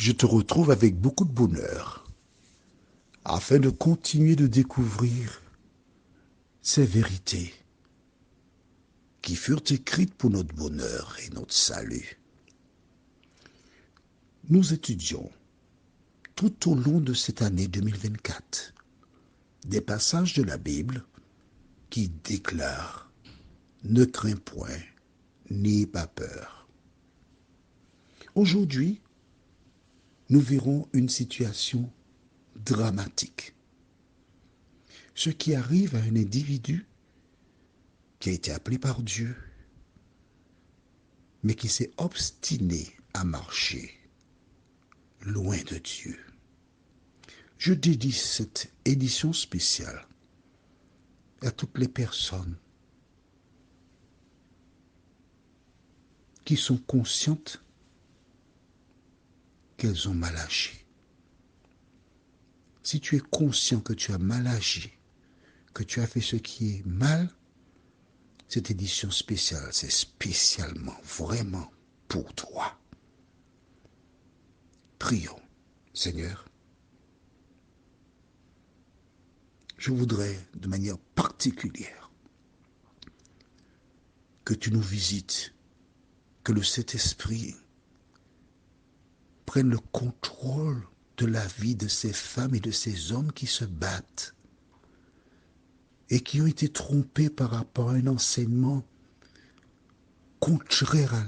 je te retrouve avec beaucoup de bonheur afin de continuer de découvrir ces vérités qui furent écrites pour notre bonheur et notre salut. Nous étudions tout au long de cette année 2024 des passages de la Bible qui déclarent « Ne crains point, n'aie pas peur ». Aujourd'hui, nous verrons une situation dramatique. Ce qui arrive à un individu qui a été appelé par Dieu, mais qui s'est obstiné à marcher loin de Dieu. Je dédie cette édition spéciale à toutes les personnes qui sont conscientes qu'elles ont mal agi. Si tu es conscient que tu as mal agi, que tu as fait ce qui est mal, cette édition spéciale, c'est spécialement, vraiment pour toi. Prions. Seigneur, je voudrais de manière particulière que tu nous visites, que le Saint-Esprit prenne le contrôle de la vie de ces femmes et de ces hommes qui se battent et qui ont été trompés par rapport à un enseignement contraire à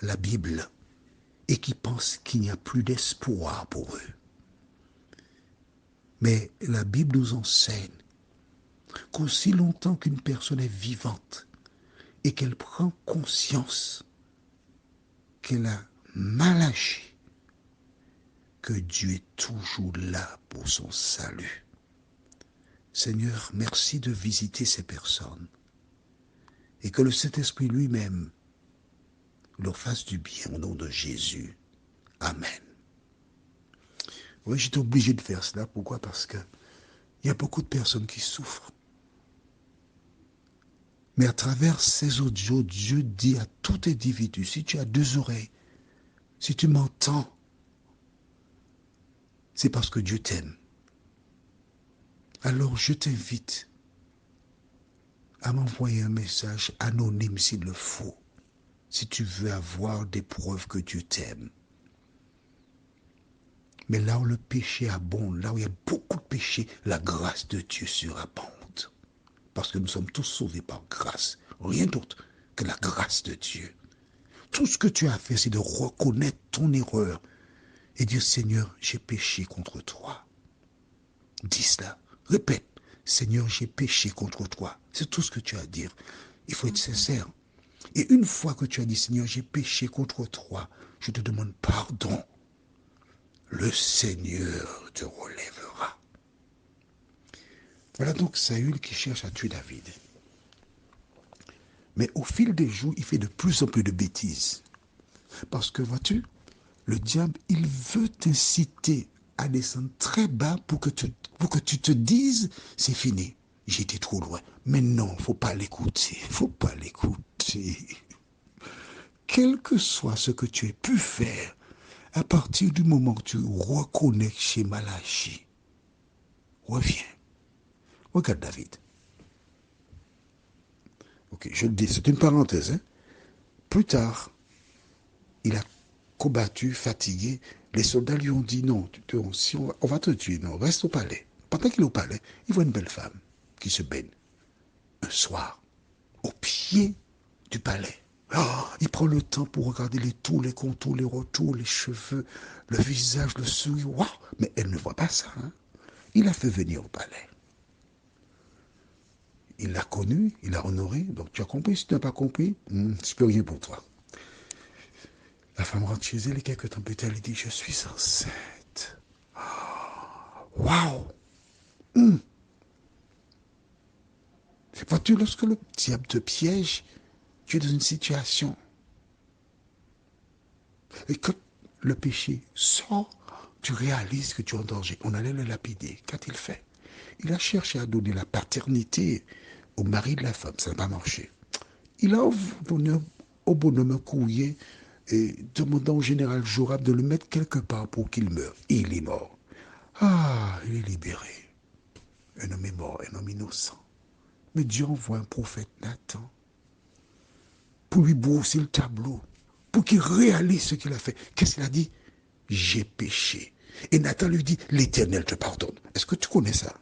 la Bible et qui pensent qu'il n'y a plus d'espoir pour eux. Mais la Bible nous enseigne qu'aussi longtemps qu'une personne est vivante et qu'elle prend conscience qu'elle a mal agi, que Dieu est toujours là pour son salut. Seigneur, merci de visiter ces personnes et que le Saint-Esprit lui-même leur fasse du bien au nom de Jésus. Amen. Oui, j'étais obligé de faire cela. Pourquoi? Parce que il y a beaucoup de personnes qui souffrent. Mais à travers ces audios, Dieu dit à tout individu, si tu as deux oreilles, si tu m'entends, c'est parce que Dieu t'aime. Alors je t'invite à m'envoyer un message anonyme s'il le faut, si tu veux avoir des preuves que Dieu t'aime. Mais là où le péché abonde, là où il y a beaucoup de péché, la grâce de Dieu surabonde. Parce que nous sommes tous sauvés par grâce. Rien d'autre que la grâce de Dieu. Tout ce que tu as fait, c'est de reconnaître ton erreur et dire, Seigneur, j'ai péché contre toi. Dis cela. Répète, Seigneur, j'ai péché contre toi. C'est tout ce que tu as à dire. Il faut être sincère. Et une fois que tu as dit, Seigneur, j'ai péché contre toi, je te demande pardon. Le Seigneur te relèvera. Voilà donc Saül qui cherche à tuer David. Mais au fil des jours, il fait de plus en plus de bêtises. Parce que, vois-tu, le diable, il veut t'inciter à descendre très bas pour que tu te dises, c'est fini, j'ai été trop loin. Mais non, faut pas l'écouter, faut pas l'écouter. Quel que soit ce que tu aies pu faire, à partir du moment que tu reconnais que j'ai mal agi, reviens. Regarde David. Ok, je le dis, c'est une parenthèse. Hein? Plus tard, il a combattu, fatigué. Les soldats lui ont dit non, si on va te tuer, non, reste au palais. Pendant qu'il est au palais, il voit une belle femme qui se baigne. Un soir, au pied du palais. Oh, il prend le temps pour regarder les tours, les contours, les retours, les cheveux, le visage, le sourire. Wow! Mais elle ne voit pas ça. Hein? Il l'a fait venir au palais. Il l'a connu, il l'a honoré. Donc tu as compris, si tu n'as pas compris, je peux rien pour toi. La femme rentre chez elle et quelques temps plus tard, elle dit, je suis enceinte. Waouh! Vois-tu, lorsque le diable te piège, tu es dans une situation. Et quand le péché sort, tu réalises que tu es en danger. On allait le lapider. Qu'a-t-il fait? Il a cherché à donner la paternité au mari de la femme. Ça n'a pas marché. Il a donné au bonhomme un courrier et demandant au général Joram de le mettre quelque part pour qu'il meure. Et il est mort. Ah, il est libéré. Un homme est mort, un homme innocent. Mais Dieu envoie un prophète Nathan pour lui brousser le tableau, pour qu'il réalise ce qu'il a fait. Qu'est-ce qu'il a dit? J'ai péché. Et Nathan lui dit, l'Éternel te pardonne. Est-ce que tu connais ça?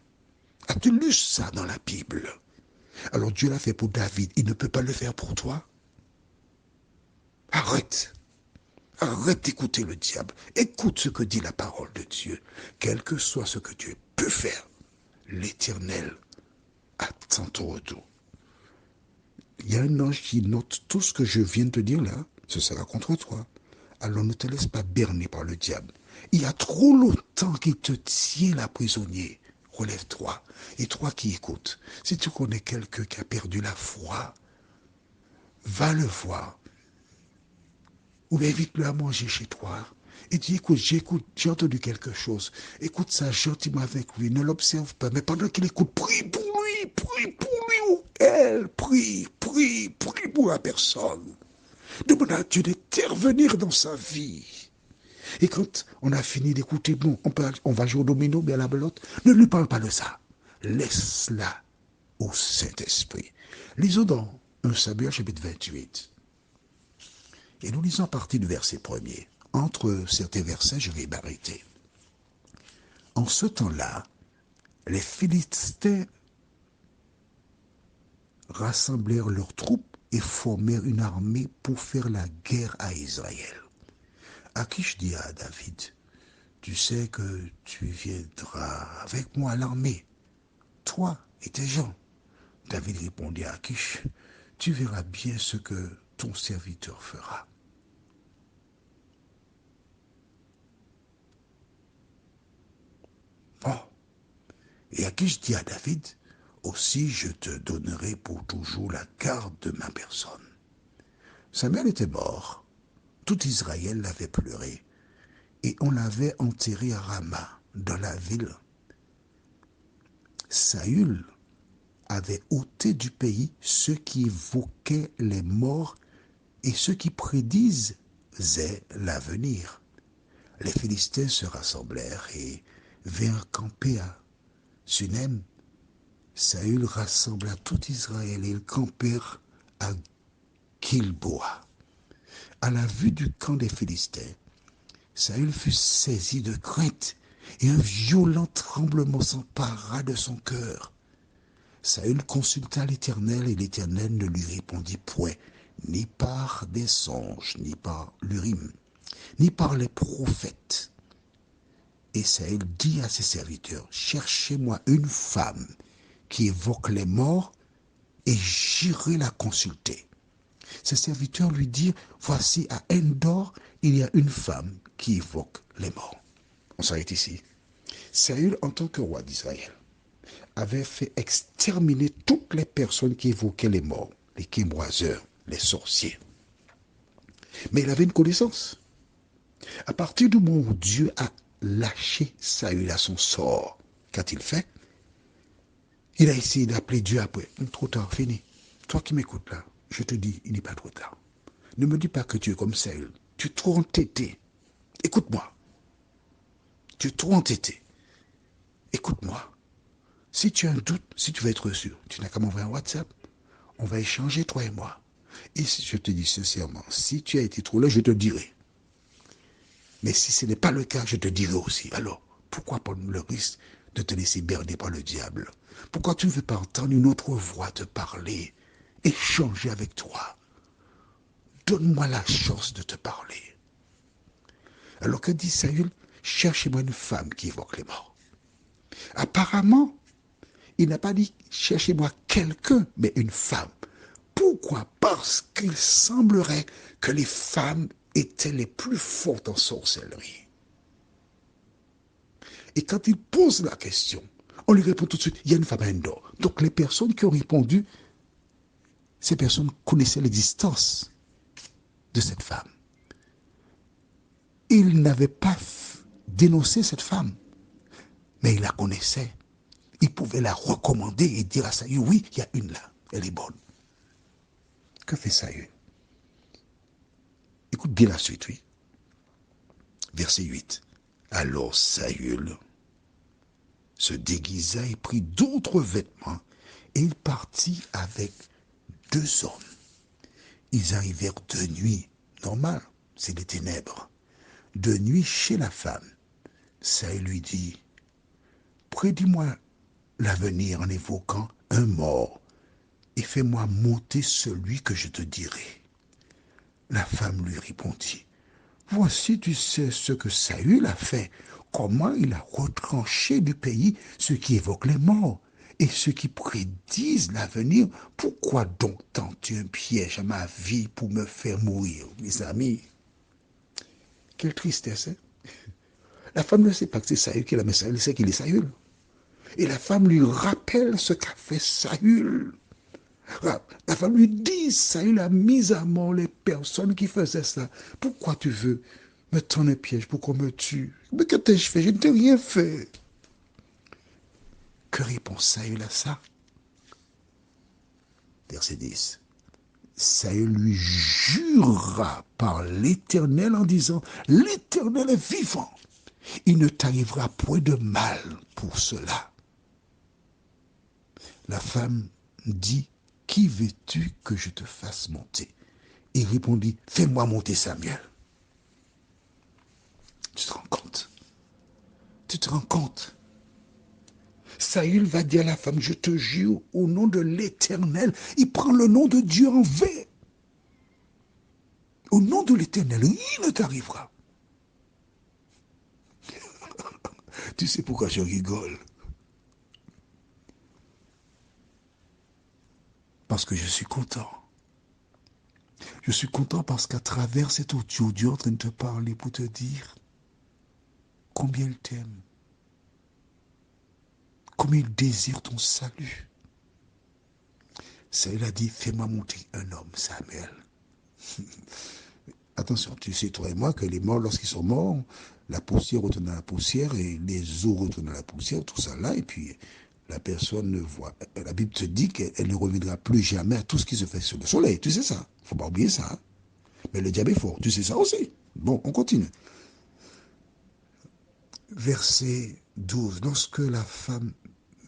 As-tu lu ça dans la Bible? Alors Dieu l'a fait pour David, il ne peut pas le faire pour toi? Arrête. Arrête d'écouter le diable. Écoute ce que dit la parole de Dieu. Quel que soit ce que Dieu peut faire, l'Éternel attend ton retour. Il y a un ange qui note tout ce que je viens de te dire là, ce sera contre toi. Alors ne te laisse pas berner par le diable. Il y a trop longtemps qu'il te tient là prisonnier. Relève-toi. Et toi qui écoutes, si tu connais quelqu'un qui a perdu la foi, va le voir. Ou bien invite-le à manger chez toi. Et dis, écoute, j'ai entendu quelque chose. Écoute ça gentiment avec lui. Ne l'observe pas. Mais pendant qu'il écoute, prie pour lui ou elle. Prie pour la personne. Demande à Dieu d'intervenir dans sa vie. Et quand on a fini d'écouter, bon, on va jouer au domino, mais à la belote, ne lui parle pas de ça. Laisse-la au Saint-Esprit. Lisons dans 1 Samuel chapitre 28. Et nous lisons à partir du verset 1er. Entre certains versets, je vais m'arrêter. En ce temps-là, les Philistins rassemblèrent leurs troupes et formèrent une armée pour faire la guerre à Israël. Akish dit à David, tu sais que tu viendras avec moi à l'armée, toi et tes gens. David répondit à Akish, tu verras bien ce que ton serviteur fera. Bon. Et Akish dit à David, aussi je te donnerai pour toujours la garde de ma personne. Samuel était mort, tout Israël l'avait pleuré, et on l'avait enterré à Rama, dans la ville. Saül avait ôté du pays ceux qui évoquaient les morts et ceux qui prédisaient l'avenir. Les Philistins se rassemblèrent et vinrent camper à Sunem. Saül rassembla tout Israël et ils campèrent à Gilboa. À la vue du camp des Philistins, Saül fut saisi de crainte et un violent tremblement s'empara de son cœur. Saül consulta l'Éternel et l'Éternel ne lui répondit point, ni par des songes, ni par l'Urim, ni par les prophètes. Et Saül dit à ses serviteurs, cherchez-moi une femme qui évoque les morts et j'irai la consulter. Ses serviteurs lui dirent, voici à Endor, il y a une femme qui évoque les morts. On s'arrête ici. Saül, en tant que roi d'Israël, avait fait exterminer toutes les personnes qui évoquaient les morts, les kémoiseurs, les sorciers. Mais il avait une connaissance. À partir du moment où Dieu a lâché Saül à son sort, qu'a-t-il fait? Il a essayé d'appeler Dieu après. Trop tard, fini. Toi qui m'écoutes là, je te dis, il n'est pas trop tard. Ne me dis pas que tu es comme Saül. Tu es trop entêté. Écoute-moi. Tu es trop entêté. Écoute-moi. Si tu as un doute, si tu veux être sûr, tu n'as qu'à m'envoyer un WhatsApp. On va échanger, toi et moi. Et si je te dis sincèrement, si tu as été trop là, je te dirai. Mais si ce n'est pas le cas, je te dirai aussi. Alors, pourquoi prendre le risque de te laisser berner par le diable? Pourquoi tu ne veux pas entendre une autre voix te parler, échanger avec toi? Donne-moi la chance de te parler. Alors que dit Saül? Cherchez-moi une femme qui évoque les morts. Apparemment, il n'a pas dit cherchez-moi quelqu'un, mais une femme. Pourquoi? Parce qu'il semblerait que les femmes étaient les plus fortes en sorcellerie. Et quand il pose la question, on lui répond tout de suite, il y a une femme à Endor. Donc les personnes qui ont répondu, ces personnes connaissaient l'existence de cette femme. Il n'avait pas dénoncé cette femme, mais il la connaissait. Il pouvait la recommander et dire à Saül, oui, il y a une là, elle est bonne. Que fait Saül? Écoute bien la suite, oui. Verset 8. Alors Saül se déguisa et prit d'autres vêtements, et il partit avec 2 hommes. Ils arrivèrent de nuit, normal, c'est les ténèbres, de nuit chez la femme. Saül lui dit, prédis-moi l'avenir en évoquant un mort, et fais-moi monter celui que je te dirai. La femme lui répondit, voici, tu sais ce que Saül a fait, comment il a retranché du pays ceux qui évoquent les morts et ceux qui prédisent l'avenir. Pourquoi donc tends-tu un piège à ma vie pour me faire mourir? Mes amis, quelle tristesse, hein? La femme ne sait pas que c'est Saül qui l'a mis, elle sait qu'il est Saül. Et la femme lui rappelle ce qu'a fait Saül. La femme lui dit, Saül a mis à mort les personnes qui faisaient ça. Pourquoi tu veux me tendre un piège pour qu'on me tue? Mais que t'ai-je fait? Je ne t'ai rien fait. Que répond Saül à ça? Verset 10. Saül lui jura par l'Éternel en disant, l'Éternel est vivant. Il ne t'arrivera point de mal pour cela. La femme dit, qui veux-tu que je te fasse monter? Il répondit, fais-moi monter Samuel. Tu te rends compte? Tu te rends compte? Saül va dire à la femme, je te jure au nom de l'Éternel. Il prend le nom de Dieu en vain. Au nom de l'Éternel, rien ne t'arrivera. Tu sais pourquoi je rigole? Parce que je suis content. Je suis content parce qu'à travers cet audio, Dieu est en train de te parler pour te dire combien il t'aime, combien il désire ton salut. Saül a dit, fais-moi monter un homme, Samuel. Attention, tu sais, toi et moi, que les morts, lorsqu'ils sont morts, la poussière retourne à la poussière et les os retournent à la poussière, tout ça là, et puis la personne ne voit. La Bible te dit qu'elle ne reviendra plus jamais à tout ce qui se fait sur le soleil. Tu sais ça. Il ne faut pas oublier ça. Hein? Mais le diable est fort. Tu sais ça aussi. Bon, on continue. Verset 12. Lorsque la femme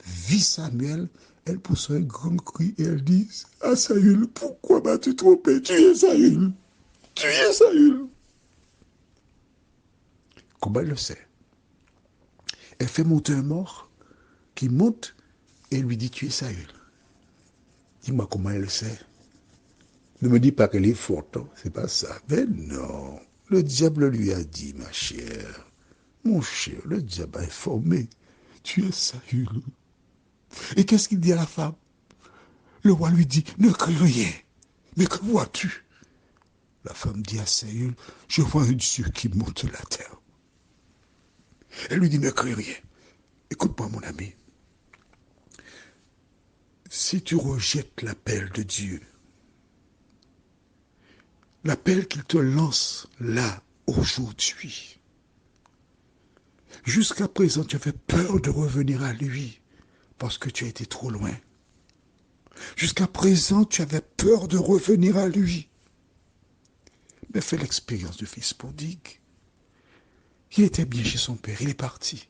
vit Samuel, elle pousse un grand cri et elle dit à Saül, pourquoi m'as-tu trompé? Tu es Saül. Tu es Saül. Comment elle le sait? Elle fait monter un mort qui monte et lui dit, tu es Saül. Dis-moi comment elle le sait. Ne me dis pas qu'elle est forte, hein? C'est pas ça. Mais non, le diable lui a dit, ma chère, mon cher, le diable a informé, tu es Saül. Et qu'est-ce qu'il dit à la femme? Le roi lui dit, ne crie rien. Mais que vois-tu? La femme dit à Saül, je vois un Dieu qui monte la terre. Elle lui dit, ne crie rien. Écoute-moi, mon ami. Si tu rejettes l'appel de Dieu, l'appel qu'il te lance là, aujourd'hui, jusqu'à présent, tu avais peur de revenir à lui parce que tu as été trop loin. Jusqu'à présent, tu avais peur de revenir à lui. Mais fais l'expérience du fils prodigue. Il était bien chez son père, il est parti.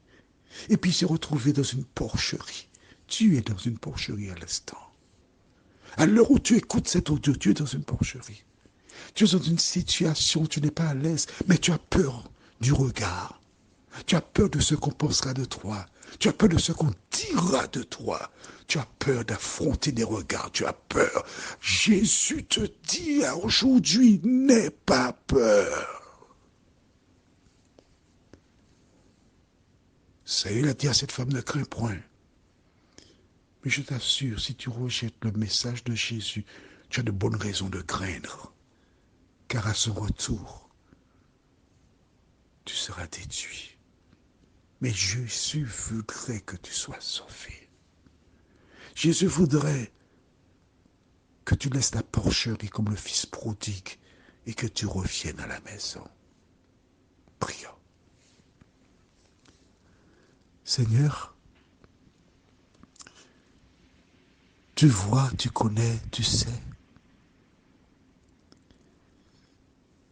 Et puis il s'est retrouvé dans une porcherie. Tu es dans une porcherie à l'instant. À l'heure où tu écoutes cet audio, tu es dans une porcherie. Tu es dans une situation où tu n'es pas à l'aise, mais tu as peur du regard. Tu as peur de ce qu'on pensera de toi. Tu as peur de ce qu'on dira de toi. Tu as peur d'affronter des regards. Tu as peur. Jésus te dit aujourd'hui, n'aie pas peur. Saül a dit à cette femme, ne crains point. Mais je t'assure, si tu rejettes le message de Jésus, tu as de bonnes raisons de craindre. Car à son retour, tu seras détruit. Mais Jésus voudrait que tu sois sauvé. Jésus voudrait que tu laisses ta porcherie comme le fils prodigue et que tu reviennes à la maison. Prions. Seigneur, tu vois, tu connais, tu sais.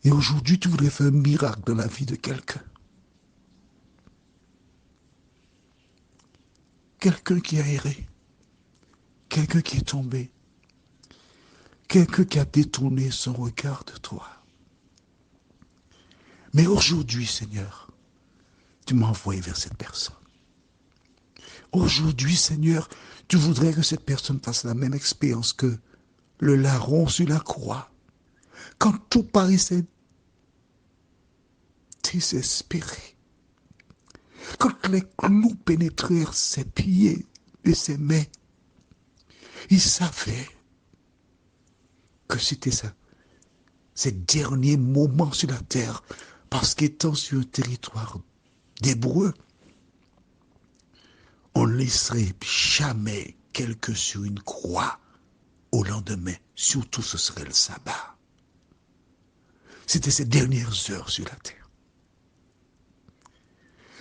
Et aujourd'hui, tu voudrais faire un miracle dans la vie de quelqu'un. Quelqu'un qui a erré. Quelqu'un qui est tombé. Quelqu'un qui a détourné son regard de toi. Mais aujourd'hui, Seigneur, tu m'as envoyé vers cette personne. Aujourd'hui, Seigneur, tu voudrais que cette personne fasse la même expérience que le larron sur la croix. Quand tout paraissait désespéré. Quand les clous pénétrèrent ses pieds et ses mains, il savait que c'était ça, ses derniers moments sur la terre, parce qu'étant sur un territoire d'Hébreux, on ne laisserait jamais quelqu'un sur une croix au lendemain, surtout ce serait le sabbat. C'était ses dernières heures sur la terre.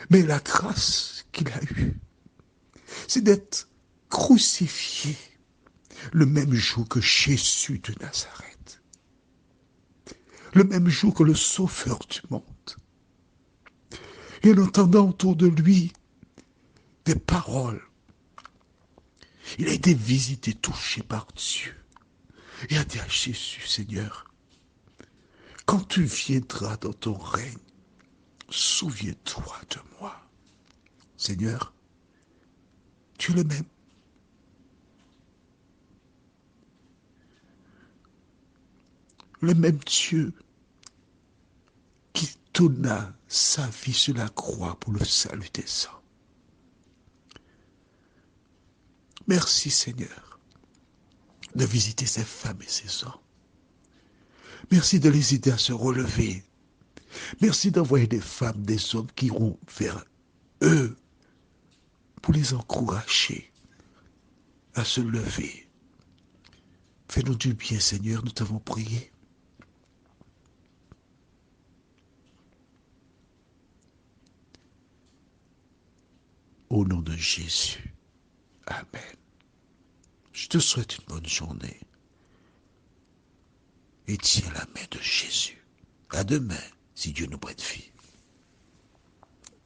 Mais la grâce qu'il a eue, c'est d'être crucifié le même jour que Jésus de Nazareth, le même jour que le Sauveur du monde. Et en entendant autour de lui des paroles, il a été visité, touché par Dieu. Il a dit à Jésus, Seigneur, quand tu viendras dans ton règne, souviens-toi de moi. Seigneur, tu es le même. Le même Dieu qui donna sa vie sur la croix pour le salut des hommes. Merci Seigneur de visiter ces femmes et ces hommes. Merci de les aider à se relever. Merci d'envoyer des femmes, des hommes qui iront vers eux pour les encourager à se lever. Fais-nous du bien Seigneur, nous t'avons prié. Au nom de Jésus. Amen. Je te souhaite une bonne journée. Et tiens la main de Jésus. À demain, si Dieu nous prête vie.